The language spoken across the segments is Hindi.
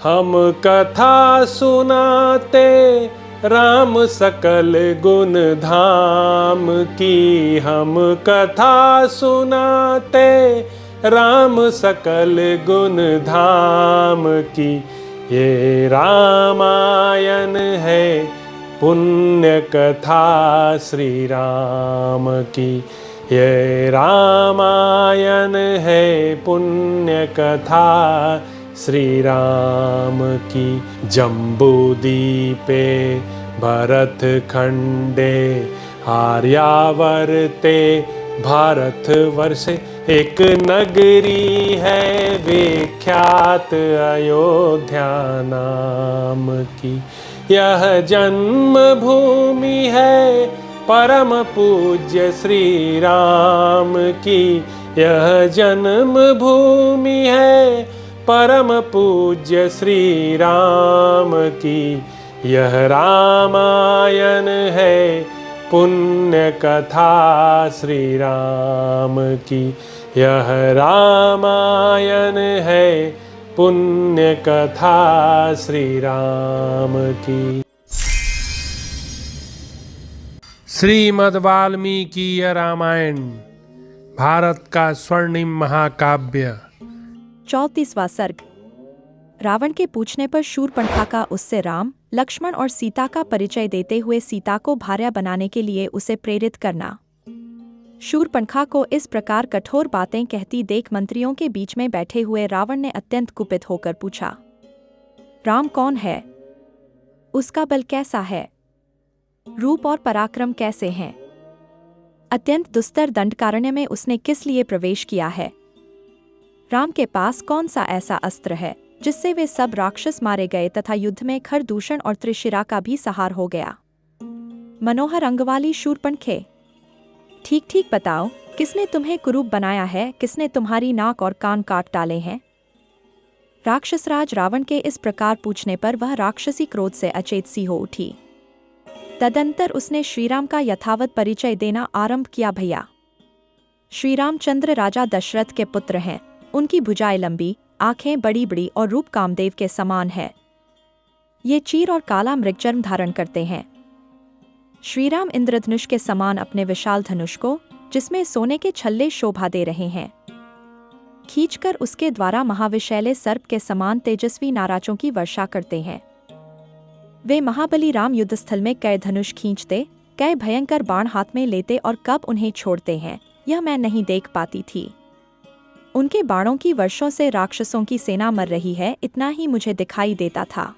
हम कथा सुनाते राम सकल गुण धाम की। हम कथा सुनाते राम सकल गुण धाम की। ये रामायण है पुण्य कथा श्री राम की। ये रामायण है पुण्य कथा श्री राम की। जम्बूदीपे भरत खंडे आर्यावर्ते भारतवर्षे एक नगरी है विख्यात अयोध्या नाम की। यह जन्म भूमि है परम पूज्य श्री राम की। यह जन्म भूमि है परम पूज्य श्री राम की। यह रामायण है पुण्य कथा श्री राम की। यह रामायण है पुण्य कथा श्री राम की। श्रीमद् वाल्मीकि रामायण भारत का स्वर्णिम महाकाव्य। 34वां सर्ग। रावण के पूछने पर शूरपणखा का उससे राम, लक्ष्मण और सीता का परिचय देते हुए सीता को भार्या बनाने के लिए उसे प्रेरित करना। शूरपणखा को इस प्रकार कठोर बातें कहती देख मंत्रियों के बीच में बैठे हुए रावण ने अत्यंत कुपित होकर पूछा, राम कौन है? उसका बल कैसा है? रूप और पराक्रम कैसे हैं? अत्यंत दुस्तर दंडकारण्य में उसने किस लिए प्रवेश किया है? राम के पास कौन सा ऐसा अस्त्र है जिससे वे सब राक्षस मारे गए तथा युद्ध में खरदूषण और त्रिशिरा का भी सहार हो गया? मनोहर अंग वाली शूरपणखे, ठीक ठीक बताओ, किसने तुम्हें कुरूप बनाया है? किसने तुम्हारी नाक और कान काट डाले हैं? राक्षसराज रावण के इस प्रकार पूछने पर वह राक्षसी क्रोध से अचेत सी हो उठी। तदंतर उसने श्रीराम का यथावत परिचय देना आरंभ किया। भैया, श्री रामचंद्र राजा दशरथ के पुत्र हैं। उनकी भुजाएं लंबी, आंखें बड़ी बड़ी और रूप कामदेव के समान है। ये चीर और काला मृगचर्म धारण करते हैं। श्रीराम इंद्रधनुष के समान अपने विशाल धनुष को, जिसमें सोने के छल्ले शोभा दे रहे हैं, खींचकर उसके द्वारा महाविशैले सर्प के समान तेजस्वी नाराजों की वर्षा करते हैं। वे महाबली राम युद्धस्थल में कई धनुष खींचते, कई भयंकर बाण हाथ में लेते और कब उन्हें छोड़ते हैं यह मैं नहीं देख पाती थी। उनके बाणों की वर्षों से राक्षसों की सेना मर रही है, इतना ही मुझे दिखाई देता था।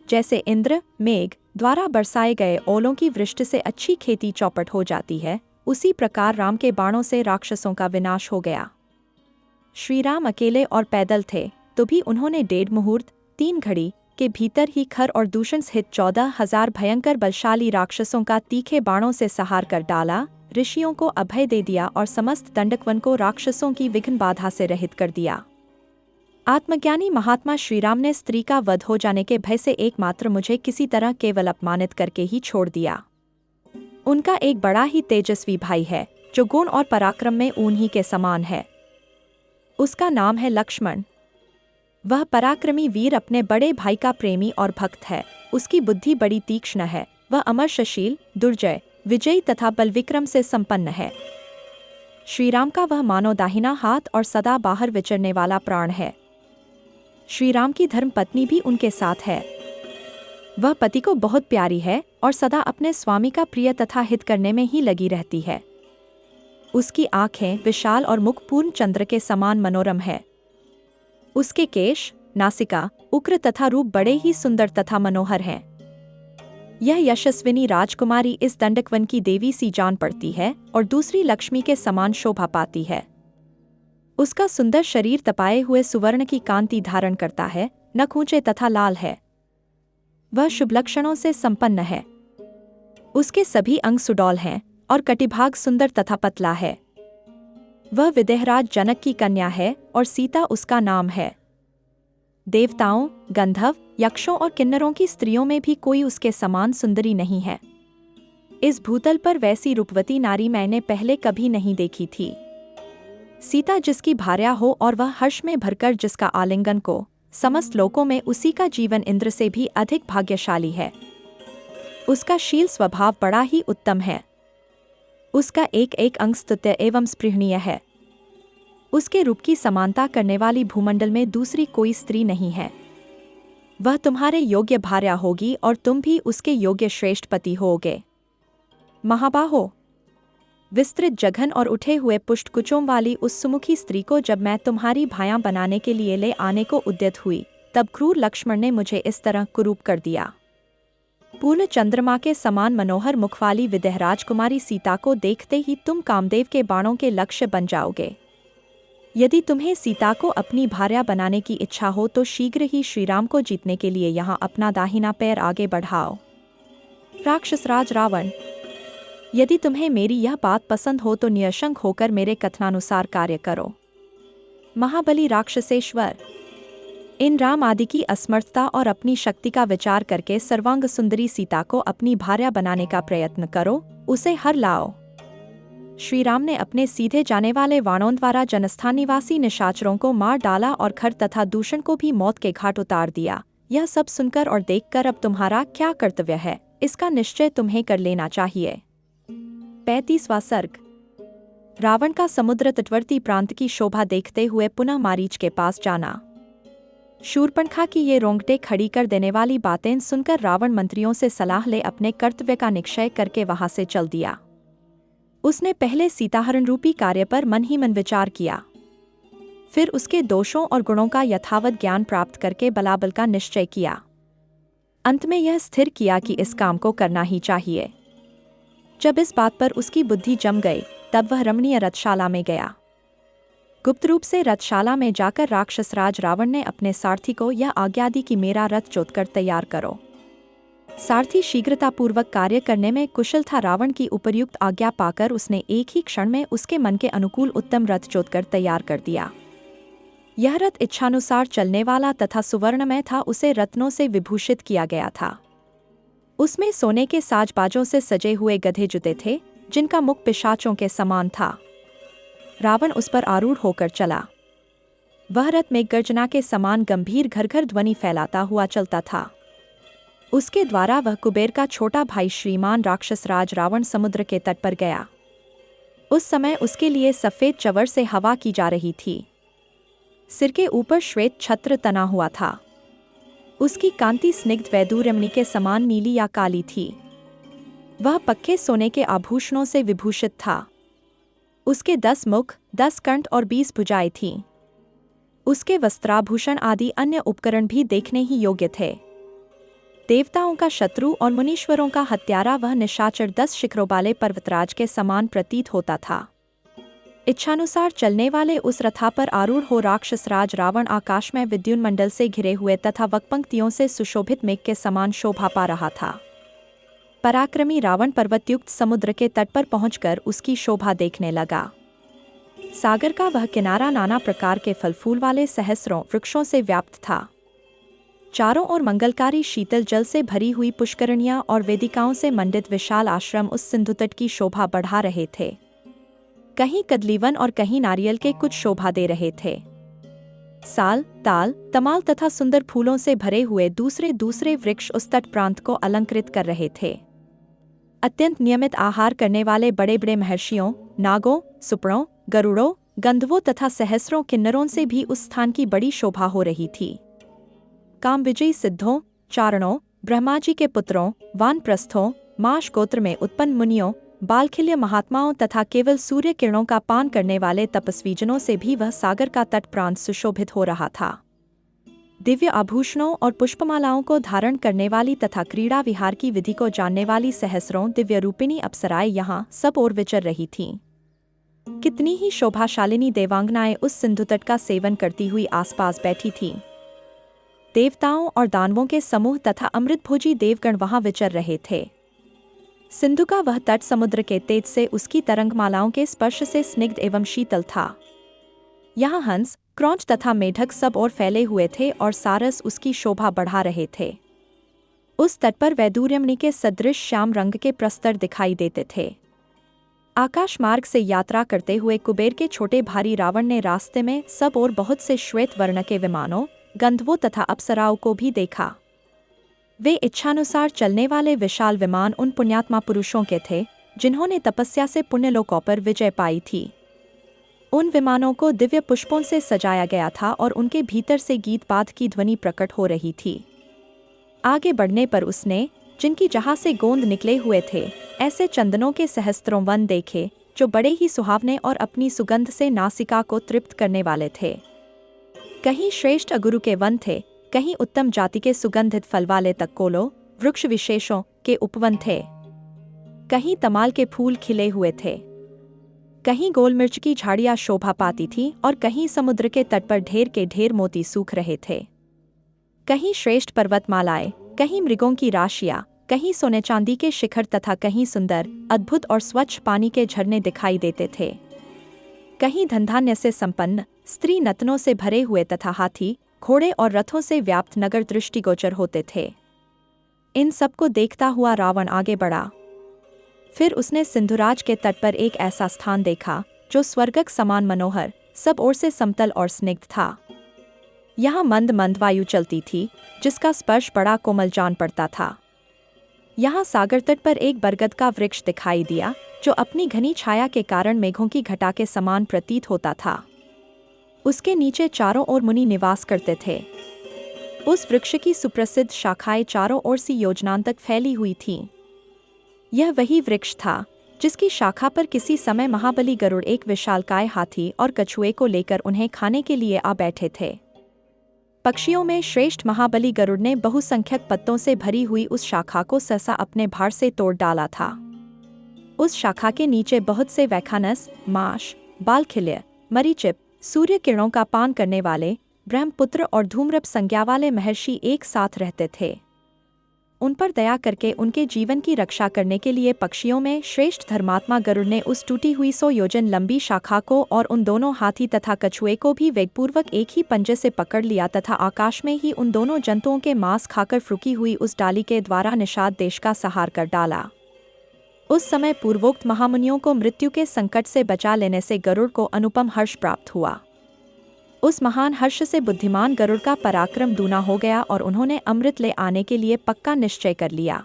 जैसे इंद्र मेघ द्वारा बरसाए गए ओलों की वृष्टि से अच्छी खेती चौपट हो जाती है, उसी प्रकार राम के बाणों से राक्षसों का विनाश हो गया। श्री राम अकेले और पैदल थे तो भी उन्होंने 1.5 मुहूर्त 3 घड़ी के भीतर ही खर और दूषण सहित 14,000 भयंकर बलशाली राक्षसों का तीखे बाणों से संहार कर डाला, ऋषियों को अभय दे दिया और समस्त दंडकवन को राक्षसों की विघ्न बाधा से रहित कर दिया। आत्मज्ञानी महात्मा श्रीराम ने स्त्री का वध हो जाने के भय से एकमात्र मुझे किसी तरह केवल अपमानित करके ही छोड़ दिया। उनका एक बड़ा ही तेजस्वी भाई है जो गुण और पराक्रम में उन्हीं के समान है। उसका नाम है लक्ष्मण। वह पराक्रमी वीर अपने बड़े भाई का प्रेमी और भक्त है। उसकी बुद्धि बड़ी तीक्ष्ण है। वह अमर्षशील, दुर्जय, विजयी तथा बलविक्रम से संपन्न है। श्रीराम का वह मानो दाहिना हाथ और सदा बाहर विचरने वाला प्राण है। श्रीराम की धर्मपत्नी भी उनके साथ है। वह पति को बहुत प्यारी है और सदा अपने स्वामी का प्रिय तथा हित करने में ही लगी रहती है। उसकी आंखें विशाल और मुख पूर्ण चंद्र के समान मनोरम है। उसके केश, नासिका, उग्र तथा रूप बड़े ही सुंदर तथा मनोहर हैं। यह यशस्विनी राजकुमारी इस दंडकवन की देवी सी जान पड़ती है और दूसरी लक्ष्मी के समान शोभा पाती है। उसका सुंदर शरीर तपाए हुए सुवर्ण की कांति धारण करता है, नख ऊंचे तथा लाल है। वह शुभ लक्षणों से संपन्न है। उसके सभी अंग सुडौल हैं और कटिभाग सुंदर तथा पतला है। वह विदेहराज जनक की कन्या है और सीता उसका नाम है। देवताओं, गंधर्व, यक्षों और किन्नरों की स्त्रियों में भी कोई उसके समान सुंदरी नहीं है। इस भूतल पर वैसी रूपवती नारी मैंने पहले कभी नहीं देखी थी। सीता जिसकी भार्या हो और वह हर्ष में भरकर जिसका आलिंगन को समस्त लोकों में उसी का जीवन इंद्र से भी अधिक भाग्यशाली है। उसका शील स्वभाव बड़ा ही उत्तम है। उसका एक एक अंग स्तुत्य एवं स्पृहणीय है। उसके रूप की समानता करने वाली भूमंडल में दूसरी कोई स्त्री नहीं है। वह तुम्हारे योग्य भार्या होगी और तुम भी उसके योग्य श्रेष्ठ पति होगे। महाबाहो, विस्तृत जघन और उठे हुए पुष्टकुचों वाली उस सुमुखी स्त्री को जब मैं तुम्हारी भायां बनाने के लिए ले आने को उद्यत हुई, तब क्रूर लक्ष्मण ने मुझे इस तरह कुरूप कर दिया। पूर्ण चंद्रमा के समान मनोहर मुख वाली विदेहराज कुमारी सीता को देखते ही तुम कामदेव के बाणों के लक्ष्य बन जाओगे। यदि तुम्हें सीता को अपनी भार्या बनाने की इच्छा हो तो शीघ्र ही श्रीराम को जीतने के लिए यहाँ अपना दाहिना पैर आगे बढ़ाओ। राक्षसराज रावण, यदि तुम्हें मेरी यह बात पसंद हो तो निशंक होकर मेरे कथनानुसार कार्य करो। महाबली राक्षसेश्वर, इन राम आदि की असमर्थता और अपनी शक्ति का विचार करके सर्वांग सुंदरी सीता को अपनी भार्या बनाने का प्रयत्न करो, उसे हर लाओ। श्री राम ने अपने सीधे जाने वाले बाणों द्वारा जनस्थान निवासी निशाचरों को मार डाला और खर तथा दूषण को भी मौत के घाट उतार दिया। यह सब सुनकर और देखकर अब तुम्हारा क्या कर्तव्य है, इसका निश्चय तुम्हें कर लेना चाहिए। 35वां सर्ग। रावण का समुद्र तटवर्ती प्रांत की शोभा देखते हुए पुनः मारीच के पास जाना। शूर्पणखा की ये रोंगटे खड़ी कर देने वाली बातें सुनकर रावण मंत्रियों से सलाह ले अपने कर्तव्य का निश्चय करके वहां से चल दिया। उसने पहले सीताहरण रूपी कार्य पर मन ही मन विचार किया, फिर उसके दोषों और गुणों का यथावत ज्ञान प्राप्त करके बलाबल का निश्चय किया। अंत में यह स्थिर किया कि इस काम को करना ही चाहिए। जब इस बात पर उसकी बुद्धि जम गई, तब वह रमणीय रथशाला में गया। गुप्त रूप से रथशाला में जाकर राक्षसराज रावण ने अपने सारथी को यह आज्ञा दी कि मेरा रथ जोतकर तैयार करो। सारथी शीघ्रतापूर्वक कार्य करने में कुशल था। रावण की उपर्युक्त आज्ञा पाकर उसने एक ही क्षण में उसके मन के अनुकूल उत्तम रथ जोतकर तैयार कर दिया। यह रथ इच्छानुसार चलने वाला तथा सुवर्णमय था। उसे रत्नों से विभूषित किया गया था। उसमें सोने के साजबाजों से सजे हुए गधे जुते थे, जिनका मुख पिशाचों के समान था। रावण उस पर आरूढ़ होकर चला। वह रथ में गर्जना के समान गंभीर घरघर ध्वनि फैलाता हुआ चलता था। उसके द्वारा वह कुबेर का छोटा भाई श्रीमान राक्षसराज रावण समुद्र के तट पर गया। उस समय उसके लिए सफेद चवर से हवा की जा रही थी। सिर के ऊपर श्वेत छत्र तना हुआ था। उसकी कांति स्निग्ध वैदूर्यमणि के समान नीली या काली थी। वह पक्के सोने के आभूषणों से विभूषित था। उसके 10 मुख, 10 कंठ और 20 भुजाएं थीं। उसके वस्त्राभूषण आदि अन्य उपकरण भी देखने ही योग्य थे। देवताओं का शत्रु और मुनीश्वरों का हत्यारा वह निशाचर 10 शिखरों वाले पर्वतराज के समान प्रतीत होता था। इच्छानुसार चलने वाले उस रथा पर आरूढ़ हो राक्षसराज रावण आकाश में विद्युन मंडल से घिरे हुए तथा वक्पंक्तियों से सुशोभित मेघ के समान शोभा पा रहा था। पराक्रमी रावण पर्वतयुक्त समुद्र के तट पर पहुंचकर उसकी शोभा देखने लगा। सागर का वह किनारा नाना प्रकार के फल फूल वाले सहस्रों वृक्षों से व्याप्त था। चारों ओर मंगलकारी शीतल जल से भरी हुई पुष्करणियां और वेदिकाओं से मंडित विशाल आश्रम उस सिंधु तट की शोभा बढ़ा रहे थे। कहीं कदलीवन और कहीं नारियल के कुछ शोभा दे रहे थे। साल, ताल, तमाल तथा सुंदर फूलों से भरे हुए दूसरे दूसरे वृक्ष उस तट प्रांत को अलंकृत कर रहे थे। अत्यंत नियमित आहार करने वाले बड़े बड़े महर्षियों, नागों, सुपड़ों, गरुड़ों, गंधवों तथा सहस्रों किन्नरों से भी उस स्थान की बड़ी शोभा हो रही थी। काम विजयी सिद्धों, चारणों, ब्रह्मा जी के पुत्रों, वानप्रस्थों, माश गोत्र में उत्पन्न मुनियों, बालखिल्य महात्माओं तथा केवल सूर्य किरणों का पान करने वाले तपस्वीजनों से भी वह सागर का तट प्रांत सुशोभित हो रहा था। दिव्य आभूषणों और पुष्पमालाओं को धारण करने वाली तथा क्रीड़ा विहार की विधि को जानने वाली सहस्रों दिव्य रूपिणी अप्सराएं यहाँ सब ओर विचर रही थीं। कितनी ही शोभाशालिनी देवांगनाएं उस सिंधु तट का सेवन करती हुई आसपास बैठी थीं। देवताओं और दानवों के समूह तथा अमृतभोजी देवगण वहां विचर रहे थे। सिंधु का वह तट समुद्र के तेज से उसकी तरंगमालाओं के स्पर्श से स्निग्ध एवं शीतल था। यहाँ हंस, क्रौंच तथा मेढक सब ओर फैले हुए थे और सारस उसकी शोभा बढ़ा रहे थे। उस तट पर वैदूर्यमणि के सदृश श्याम रंग के प्रस्तर दिखाई देते थे। आकाश मार्ग से यात्रा करते हुए कुबेर के छोटे भारी रावण ने रास्ते में सब ओर बहुत से श्वेत वर्ण के विमानों, गंधर्वों तथा अप्सराओं को भी देखा। वे इच्छानुसार चलने वाले विशाल विमान उन पुण्यात्मा पुरुषों के थे जिन्होंने तपस्या से पुण्यलोकों पर विजय पाई थी। उन विमानों को दिव्य पुष्पों से सजाया गया था और उनके भीतर से गीत बाद की ध्वनि प्रकट हो रही थी। आगे बढ़ने पर उसने, जिनकी जहां से गोंद निकले हुए थे, ऐसे चंदनों के सहस्त्रों वन देखे जो बड़े ही सुहावने और अपनी सुगंध से नासिका को तृप्त करने वाले थे। कहीं श्रेष्ठ अगुरु के वन थे, कहीं उत्तम जाति के सुगंधित फल वाले तक्कोलो वृक्ष विशेषों के उपवन थे, कहीं तमाल के फूल खिले हुए थे, कहीं गोल मिर्च की झाड़ियां शोभा पाती थीं और कहीं समुद्र के तट पर ढेर के ढेर मोती सूख रहे थे। कहीं श्रेष्ठ पर्वतमालाएं, कहीं मृगों की राशियां, कहीं सोने चांदी के शिखर तथा कहीं सुंदर, अद्भुत और स्वच्छ पानी के झरने दिखाई देते थे। कहीं धनधान्य से संपन्न, स्त्री नतनों से भरे हुए तथा हाथी, घोड़े और रथों से व्याप्त नगर दृष्टिगोचर होते थे। इन सबको देखता हुआ रावण आगे बढ़ा। फिर उसने सिंधुराज के तट पर एक ऐसा स्थान देखा जो स्वर्गक समान मनोहर, सब ओर से समतल और स्निग्ध था। यहाँ मंद मंद वायु चलती थी जिसका स्पर्श बड़ा कोमल जान पड़ता था। यहाँ सागर तट पर एक बरगद का वृक्ष दिखाई दिया जो अपनी घनी छाया के कारण मेघों की घटा के समान प्रतीत होता था। उसके नीचे चारों ओर मुनि निवास करते थे। उस वृक्ष की सुप्रसिद्ध शाखाएं चारों ओर सी योजनाओं तक फैली हुई थीं। यह वही वृक्ष था जिसकी शाखा पर किसी समय महाबली गरुड़ एक विशालकाय हाथी और कछुए को लेकर उन्हें खाने के लिए आ बैठे थे। पक्षियों में श्रेष्ठ महाबली गरुड़ ने बहुसंख्यक पत्तों से भरी हुई उस शाखा को सहसा अपने भार से तोड़ डाला था। उस शाखा के नीचे बहुत से वैखानस, माश, बालखिल्य, मरीचिप, सूर्य किरणों का पान करने वाले, ब्रह्मपुत्र और धूम्रप संज्ञा वाले महर्षि एक साथ रहते थे। उन पर दया करके उनके जीवन की रक्षा करने के लिए पक्षियों में श्रेष्ठ धर्मात्मा गरुड़ ने उस टूटी हुई 100 योजन लंबी शाखा को और उन दोनों हाथी तथा कछुए को भी वेगपूर्वक एक ही पंजे से पकड़ लिया तथा आकाश में ही उन दोनों जंतुओं के मांस खाकर फूकी हुई उस डाली के द्वारा निषाद देश का सहार कर डाला। उस समय पूर्वोक्त महामुनियों को मृत्यु के संकट से बचा लेने से गरुड़ को अनुपम हर्ष प्राप्त हुआ। उस महान हर्ष से बुद्धिमान गरुड़ का पराक्रम दूना हो गया और उन्होंने अमृत ले आने के लिए पक्का निश्चय कर लिया।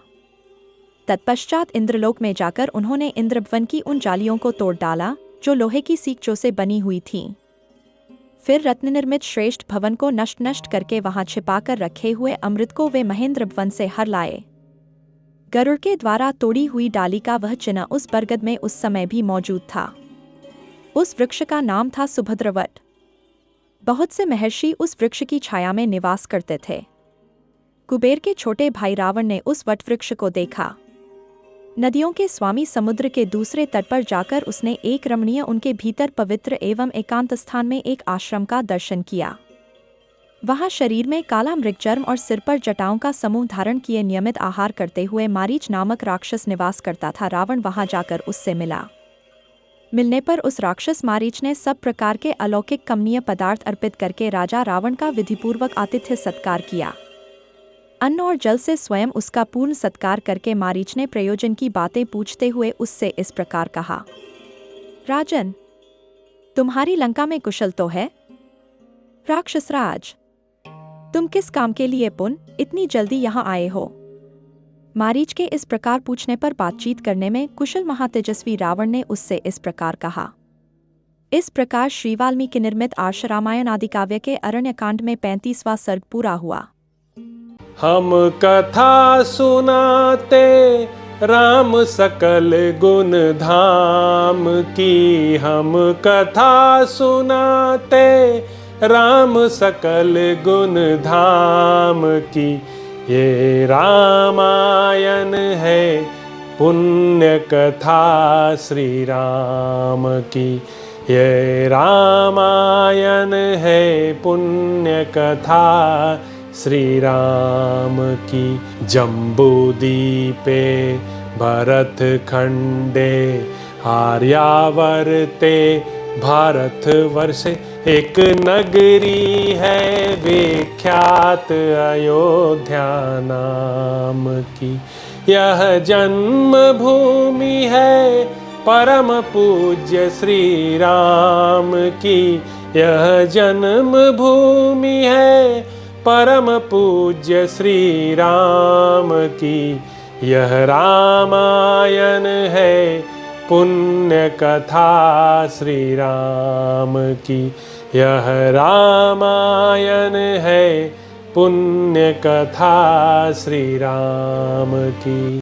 तत्पश्चात इंद्रलोक में जाकर उन्होंने इंद्रभवन की उन जालियों को तोड़ डाला जो लोहे की सीकचों से बनी हुई थीं। फिर रत्न निर्मित श्रेष्ठ भवन को नष्ट करके वहां छिपाकर रखे हुए अमृत को वे महेंद्रभवन से हर लाए। गरुड़ के द्वारा तोड़ी हुई डाली का वह चिन्ह उस बरगद में उस समय भी मौजूद था। उस वृक्ष का नाम था सुभद्रवट। बहुत से महर्षि उस वृक्ष की छाया में निवास करते थे। कुबेर के छोटे भाई रावण ने उस वट वृक्ष को देखा। नदियों के स्वामी समुद्र के दूसरे तट पर जाकर उसने एक रमणीय, उनके भीतर पवित्र एवं एकांत स्थान में एक आश्रम का दर्शन किया। वहां शरीर में काला मृगचर्म और सिर पर जटाओं का समूह धारण किए नियमित आहार करते हुए मारीच नामक राक्षस निवास करता था। रावण वहां जाकर उससे मिला। मिलने पर उस राक्षस मारीच ने सब प्रकार के अलौकिक कमनीय पदार्थ अर्पित करके राजा रावण का विधिपूर्वक आतिथ्य सत्कार किया। अन्न और जल से स्वयं उसका पूर्ण सत्कार करके मारीच ने प्रयोजन की बातें पूछते हुए उससे इस प्रकार कहा, राजन, तुम्हारी लंका में कुशल तो है? राक्षसराज, तुम किस काम के लिए पुनः इतनी जल्दी यहाँ आए हो? मारीच के इस प्रकार पूछने पर बातचीत करने में कुशल महातेजस्वी रावण ने उससे इस प्रकार कहा। इस प्रकार श्री वाल्मीकि निर्मित आर्ष रामायण आदि काव्य के अरण्यकांड में 35वां सर्ग पूरा हुआ। हम कथा सुनाते राम सकल गुण धाम की, हम कथा सुनाते राम सकल गुण धाम की। ये रामायण है पुण्य कथा श्री राम की, ये रामायण है पुण्य कथा श्री राम की। जम्बूदीपे भरत खंडे आर्यावर्ते भारत वर्षे एक नगरी है विख्यात अयोध्या नाम की। यह जन्म भूमि है परम पूज्य श्री राम की, यह जन्म भूमि है परम पूज्य श्री राम की यह रामायण है, पुण्य कथा श्री राम की यह रामायण है, पुण्य कथा श्री राम की।